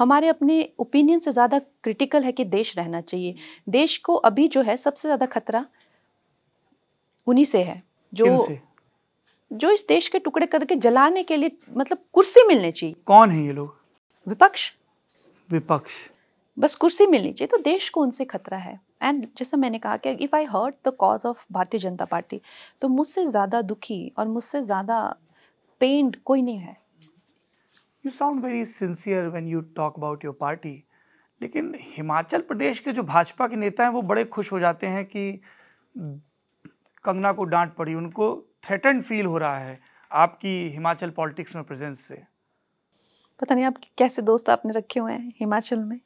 हमारे अपने ओपिनियन से ज़्यादा क्रिटिकल है कि देश रहना चाहिए। देश को अभी जो है सबसे ज़्यादा खतरा उन्हीं से है जो इस देश के टुकड़े करके जलाने के लिए मतलब कुर्सी मिलनी चाहिए। कौन है ये लोग? विपक्ष। बस कुर्सी मिलनी चाहिए, तो देश को उनसे खतरा है। एंड जैसा मैंने कहा कि if I hurt the cause of Bharatiya Janata party, तो मुझसे ज़्यादा दुखी और मुझसे ज़्यादा पेन्ड कोई नहीं है। You sound very sincere when you talk about your party. लेकिन हिमाचल प्रदेश के जो भाजपा के नेता हैं वो बड़े खुश हो जाते हैं कि कंगना को डांट पड़ी, उनको थ्रेटन्ड फील हो रहा है आपकी हिमाचल पॉलिटिक्स में प्रेजेंस से। पता नहीं आप कैसे दोस्त आपने रखे हुए हैं हिमाचल में।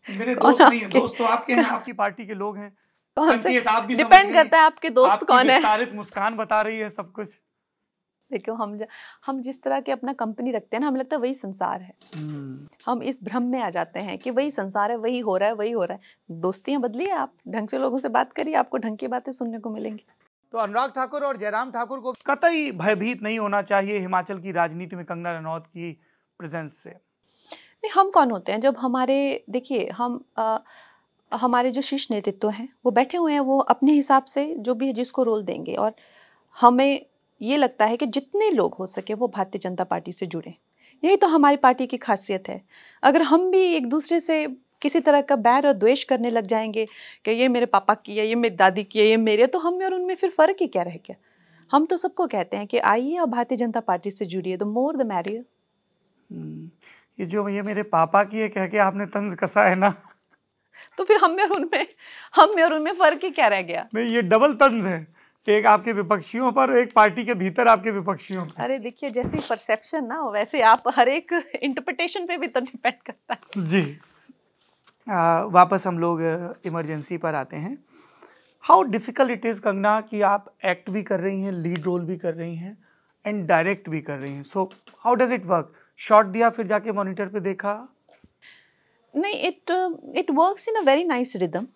मेरे दोस्त नहीं है, दोस्त तो आपके हैं, आपकी पार्टी के लोग हैं। संकेत आप भी डिपेंड करता है आपके दोस्त कौन है। विस्तारित मुस्कान बता रही है सब कुछ। देखो हम जिस तरह के अपना कंपनी रखते हैं ना, हमें लगता है वही संसार है। हम इस भ्रम में आ जाते हैं कि वही संसार है, वही हो रहा है। दोस्तियां बदलिए, आप ढंग से लोगों से बात करिए, आपको ढंग की बातें सुनने को मिलेंगी। तो अनुराग ठाकुर और जयराम ठाकुर को कतई भयभीत नहीं होना चाहिए हिमाचल की राजनीति में कंगना रनौत की प्रेजेंस से। नहीं, हम कौन होते हैं जब देखिए हमारे जो शीर्ष नेतृत्व हैं वो बैठे हुए हैं, वो अपने हिसाब से जो भी है जिसको रोल देंगे। और हमें ये लगता है कि जितने लोग हो सके वो भारतीय जनता पार्टी से जुड़े। यही तो हमारी पार्टी की खासियत है। अगर हम भी एक दूसरे से किसी तरह का बैर और द्वेष करने लग जाएंगे कि ये मेरे पापा की है, ये मेरी दादी की है, ये मेरे, तो हम में और उनमें फिर फ़र्क ही क्या रह गया। हम तो सबको कहते हैं कि आइए और भारतीय जनता पार्टी से जुड़िए, द मोर द मैरियर। ये मेरे पापा की है कह के आपने तंज कसा है ना, तो फिर हम में और उनमें फ़र्क ही क्या रह गया। नहीं, ये डबल तंज है, एक आपके विपक्षियों पर, एक पार्टी के भीतर आपके विपक्षियों पर। अरे देखिए, जैसे परसेप्शन ना वैसे आप हर एक इंटरप्रिटेशन पे भी तो डिपेंड करता है। जी। वापस हम लोग इमरजेंसी पर आते हैं। How difficult it is Kangana कि आप एक्ट भी कर रही हैं, लीड रोल भी कर रही हैं एंड डायरेक्ट भी कर रही हैं। So how does it work? Shot दिया फिर जाके मॉनिटर पे देखा? नहीं, it works in a very nice rhythm.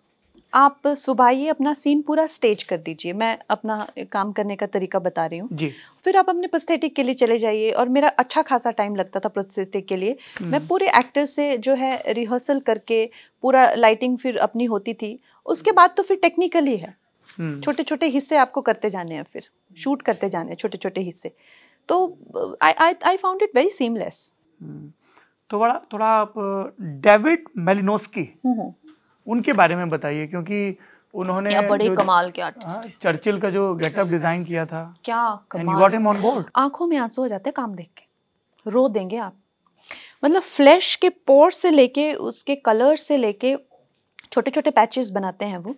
आप सुबह ही अपना सीन पूरा स्टेज कर दीजिए। मैं अपना काम करने का तरीका बता रही हूँ जी। फिर आप अपने प्रोस्थेटिक के लिए चले जाइए। और मेरा अच्छा खासा टाइम लगता था प्रोस्थेटिक के लिए। मैं पूरे एक्टर से जो है रिहर्सल करके पूरा लाइटिंग फिर अपनी होती थी। उसके बाद तो फिर टेक्निकली है, छोटे छोटे हिस्से आपको करते जाने हैं, फिर शूट करते जाने हैं छोटे छोटे हिस्से। तो I found it very seamless. थोड़ा आप डेविड मैलिनोस्की उनके बारे में बताइए, क्योंकि उन्होंने बड़े कमाल के आर्टिस्ट, चर्चिल का जो गेटअप डिजाइन किया था, क्या कमाल। Got him on board. आंखों में आंसू हो जाते हैं काम देख के, रो देंगे आप। मतलब फ्लैश के पोर से लेके उसके कलर से लेके छोटे छोटे पैचेस बनाते हैं वो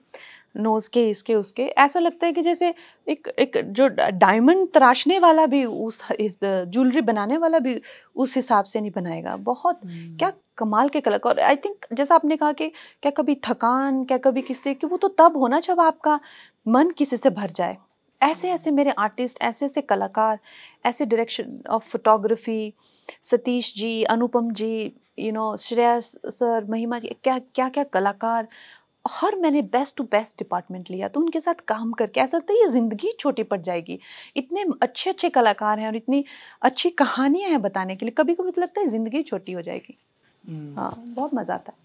नोज के, इसके उसके। ऐसा लगता है कि जैसे एक जो डायमंड तराशने वाला भी इस ज्वेलरी बनाने वाला भी उस हिसाब से नहीं बनाएगा। बहुत क्या कमाल के कलाकार। आई थिंक जैसा आपने कहा कि क्या कभी थकान, क्या कभी किसी कि वो तो तब होना जब आपका मन किसी से भर जाए। ऐसे ऐसे मेरे आर्टिस्ट, ऐसे ऐसे कलाकार, ऐसे direction of photography, Satish ji, Anupam ji, Shreyas sir, Mahima ji, क्या क्या क्या कलाकार। हर मैंने बेस्ट टू बेस्ट डिपार्टमेंट लिया, तो उनके साथ काम करके ऐसा लगता है ये ज़िंदगी छोटी पड़ जाएगी। इतने अच्छे अच्छे कलाकार हैं और इतनी अच्छी कहानियां हैं बताने के लिए, कभी कभी तो लगता है ज़िंदगी छोटी हो जाएगी। हाँ, बहुत मज़ा आता है।